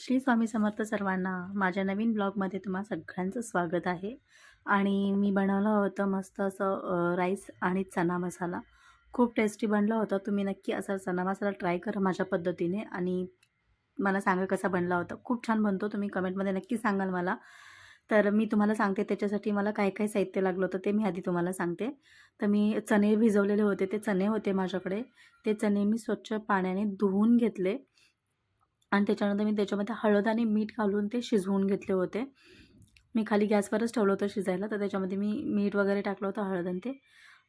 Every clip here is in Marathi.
श्री स्वामी समर्थ सर्वांना. माझ्या नवीन ब्लॉगमध्ये तुम्हा सगळ्यांचं स्वागत आहे. आणि मी बनवलं होतं मस्त असं राईस आणि चना मसाला. खूप टेस्टी बनलं होतं. तुम्ही नक्की असा चना मसाला ट्राय करा माझ्या पद्धतीने आणि मला सांगा कसा बनला होता. खूप छान बनतो. तुम्ही कमेंटमध्ये नक्की सांगाल मला. तर मी तुम्हाला सांगते त्याच्यासाठी मला काय साहित्य लागलं होतं ते मी आधी तुम्हाला सांगते. तर मी चणे भिजवलेले होते. ते चणे होते माझ्याकडे. ते चणे मी स्वच्छ पाण्याने धुवून घेतले. आणि त्याच्यानंतर मी त्याच्यामध्ये हळद आणि मीठ घालून ते शिजवून घेतले होते. मी खाली गॅसवरच ठेवलं होतं शिजायला. तर त्याच्यामध्ये मी मीठ वगैरे टाकलं होतं, हळद आणि ते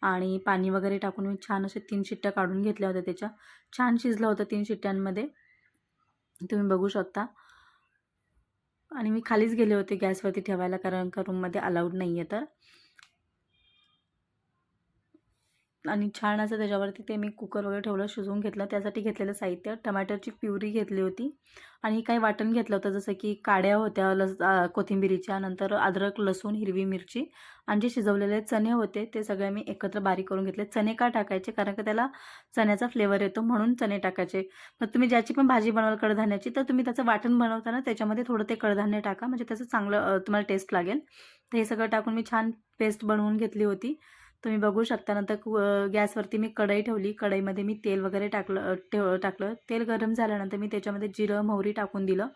आणि पाणी वगैरे टाकून मी छान असे 3 शिट्ट्या काढून घेतल्या होत्या त्याच्या. छान शिजलं होतं 3 शिट्ट्यांमध्ये. तुम्ही बघू शकता. आणि मी खालीच गेले होते गॅसवरती ठेवायला कारण का रूममध्ये अलाउड नाही आहे तर. आणि छान असं त्याच्यावरती ते मी कुकर वगैरे ठेवलं, शिजवून घेतलं. त्यासाठी घेतलेलं साहित्य टमाटरची प्युरी घेतली होती आणि काही वाटण घेतलं होतं जसं की काड्या होत्या कोथिंबिरीच्या, नंतर अद्रक, लसूण, हिरवी मिरची आणि जे शिजवलेले चणे होते ते सगळे मी एकत्र बारीक करून घेतले. चणे का टाकायचे? कारण का त्याला चण्याचा फ्लेवर येतो म्हणून चणे टाकायचे. मग तुम्ही ज्याची पण भाजी बनवाल कडधान्याची तर तुम्ही त्याचं वाटण बनवताना त्याच्यामध्ये थोडं ते कडधान्य टाका, म्हणजे त्याचं चांगलं तुम्हाला टेस्ट लागेल. तर हे सगळं टाकून मी छान पेस्ट बनवून घेतली होती. तुम्ही बघू शकता. नंतर गॅसवरती मी कढई ठेवली. कढईमध्ये मी तेल वगैरे टाकलं. तेल गरम झाल्यानंतर मी त्याच्यामध्ये जिरं, मोहरी टाकून दिलं.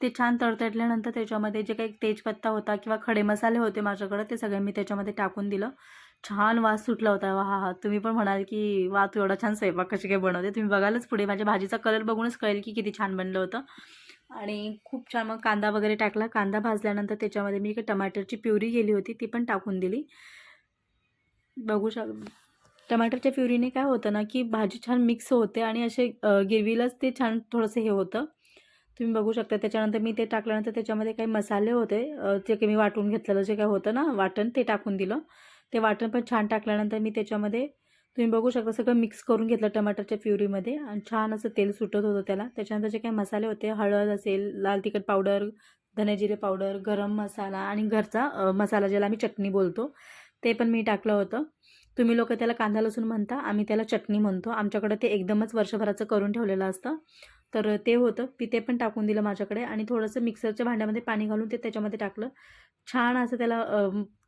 ते छान तडतडल्यानंतर त्याच्यामध्ये जे काही तेजपत्ता होता किंवा खडे मसाले होते माझ्याकडे ते सगळे मी त्याच्यामध्ये टाकून दिलं. छान वास सुटला होता. वाह! तुम्ही पण म्हणाल की वाह! तू एवढा छान स्वयंपाक कशी काय बनवते? तुम्ही बघालच पुढे. माझ्या भाजीचा कलर बघूनच कळेल की किती छान बनलं होतं. आणि खूप छान मग कांदा वगैरे टाकला. कांदा भाजल्यानंतर त्याच्यामध्ये मी टमाटरची प्युरी केली होती ती पण टाकून दिली. बघू टमाटरच्या प्युरीने काय होतं ना, की भाजी छान मिक्स होते आणि असे ग्रेव्हीलाच ते छान थोडंसं हे होतं. तुम्ही बघू शकता. त्याच्यानंतर मी ते टाकल्यानंतर त्याच्यामध्ये काही मसाले होते, जे काही मी वाटून घेतलेलं जे काही होतं ना वाटण ते टाकून दिलं. ते वाटण पण छान टाकल्यानंतर मी त्याच्यामध्ये तुम्ही बघू शकता सगळं मिक्स करून घेतलं टमाटरच्या प्युरीमध्ये आणि छान असं तेल सुटत होतं त्याला. त्याच्यानंतर जे काही मसाले होते, हळद असेल, लाल तिखट पावडर, धने पावडर, गरम मसाला आणि घरचा मसाला ज्याला आम्ही चटणी बोलतो ते पण मी टाकलं होतं. तुम्ही लोकं त्याला कांदा लसूण म्हणता, आम्ही त्याला चटणी म्हणतो. आमच्याकडे ते एकदमच वर्षभराचं करून ठेवलेलं असतं. तर ते होतं. ते पण टाकून दिलं माझ्याकडे आणि थोडंसं मिक्सरच्या भांड्यामध्ये पाणी घालून ते त्याच्यामध्ये टाकलं. छान असं त्याला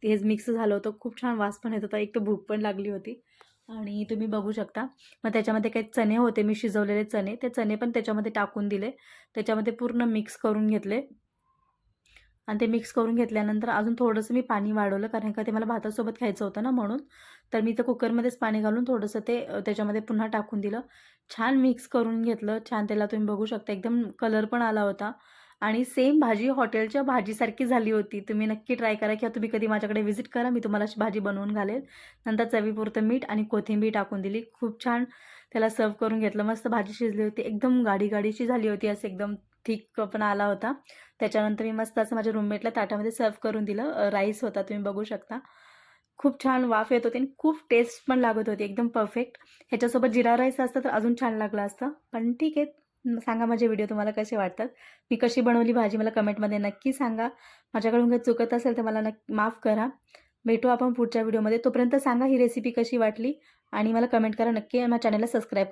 हे मिक्स झालं होतं. खूप छान वास पण येत होता. एक तर भूक पण लागली होती. आणि तुम्ही बघू शकता. मग त्याच्यामध्ये काही चणे होते, मी शिजवलेले चणे, ते चणे पण त्याच्यामध्ये टाकून दिले. त्याच्यामध्ये पूर्ण मिक्स करून घेतले. आणि ते मिक्स करून घेतल्यानंतर अजून थोडंसं मी पाणी वाढवलं कारण का ते मला भातासोबत खायचं होतं ना म्हणून. तर मी तर कुकरमध्येच पाणी घालून थोडंसं ते त्याच्यामध्ये पुन्हा टाकून दिलं. छान मिक्स करून घेतलं. छान त्याला तुम्ही बघू शकता एकदम कलर पण आला होता आणि सेम भाजी हॉटेलच्या भाजीसारखी झाली होती. तुम्ही नक्की ट्राय करा किंवा तुम्ही कधी माझ्याकडे व्हिजिट करा. मी तुम्हाला अशी भाजी बनवून घालेल. नंतर चवीपुरतं मीठ आणि कोथिंबीर टाकून दिली. खूप छान त्याला सर्व्ह करून घेतलं. मस्त भाजी शिजली होती. एकदम गाढी-गाढीची झाली होती. असं एकदम थिकपणा आला होता. त्याच्यानंतर मी मस्त असं माझ्या रूममेटला ताटामध्ये सर्व्ह करून दिलं. राईस होता तुम्ही बघू शकता. खूप छान वाफ येत होती आणि खूप टेस्ट पण लागत होती एकदम परफेक्ट. ह्याच्यासोबत जीरा राईस असतं तर अजून छान लागलं असतं. पण ठीक आहे. सांगा माझे व्हिडिओ तुम्हाला कसे वाटतात. मी कशी बनवली भाजी मला कमेंटमध्ये नक्की सांगा. माझ्याकडून काही चुकत असेल तर मला माफ करा. भेटू आपण पुढच्या व्हिडिओमध्ये. तोपर्यंत सांगा ही रेसिपी कशी वाटली आणि मला कमेंट करा नक्की. माझ्या चॅनलला सबस्क्राईब